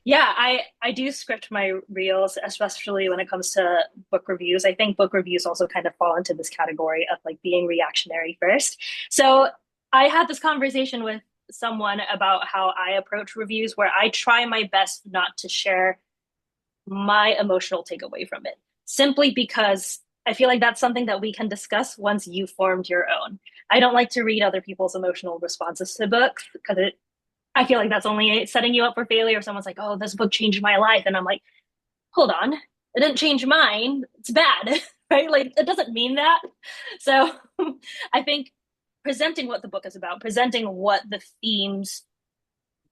Yeah, I do script my reels, especially when it comes to book reviews. I think book reviews also kind of fall into this category of like being reactionary first. So I had this conversation with someone about how I approach reviews, where I try my best not to share my emotional takeaway from it, simply because I feel like that's something that we can discuss once you've formed your own. I don't like to read other people's emotional responses to books because I feel like that's only setting you up for failure. If someone's like, "Oh, this book changed my life," and I'm like, "Hold on, it didn't change mine. It's bad." Right? Like it doesn't mean that. So I think presenting what the book is about, presenting what the themes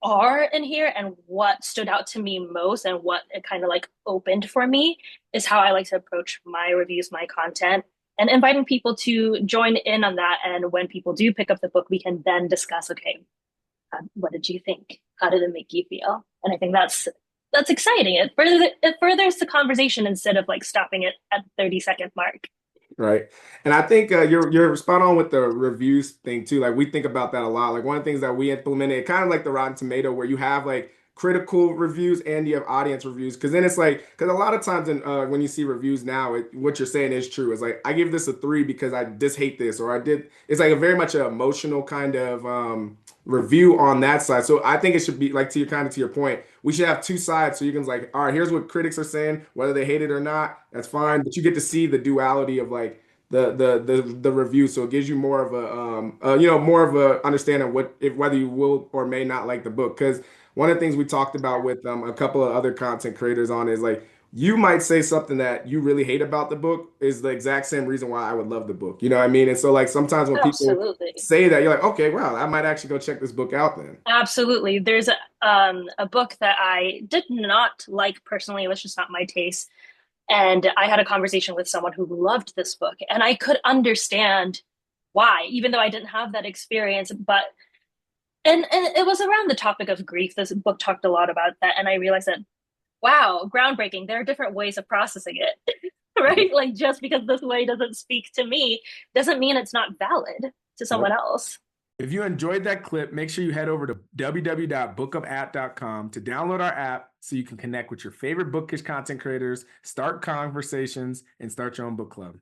are in here and what stood out to me most and what it kind of like opened for me is how I like to approach my reviews, my content, and inviting people to join in on that. And when people do pick up the book, we can then discuss, okay, what did you think? How did it make you feel? And I think that's exciting. It furthers the conversation instead of like stopping it at the 30-second mark. Right. And I think you're spot on with the reviews thing too. Like we think about that a lot. Like one of the things that we implemented, kind of like the Rotten Tomato, where you have like critical reviews and you have audience reviews. Because then it's like, because a lot of times when you see reviews now, what you're saying is true. It's like I give this a 3 because I just hate this, or I did. It's like a very much an emotional kind of review on that side. So I think it should be like to your kind of to your point. We should have two sides, so you can like, all right, here's what critics are saying, whether they hate it or not, that's fine. But you get to see the duality of like the review, so it gives you more of more of a understanding of what if whether you will or may not like the book. Because one of the things we talked about with a couple of other content creators on is like you might say something that you really hate about the book is the exact same reason why I would love the book. You know what I mean? And so like sometimes when people Absolutely. say that, you're like, okay, wow, I might actually go check this book out then. Absolutely. There's a book that I did not like personally. It was just not my taste. And I had a conversation with someone who loved this book, and I could understand why, even though I didn't have that experience. But and it was around the topic of grief. This book talked a lot about that, and I realized that wow, groundbreaking. There are different ways of processing it, right? Like just because this way doesn't speak to me doesn't mean it's not valid to someone Yep. else. If you enjoyed that clip, make sure you head over to www.bookupapp.com to download our app so you can connect with your favorite bookish content creators, start conversations, and start your own book club.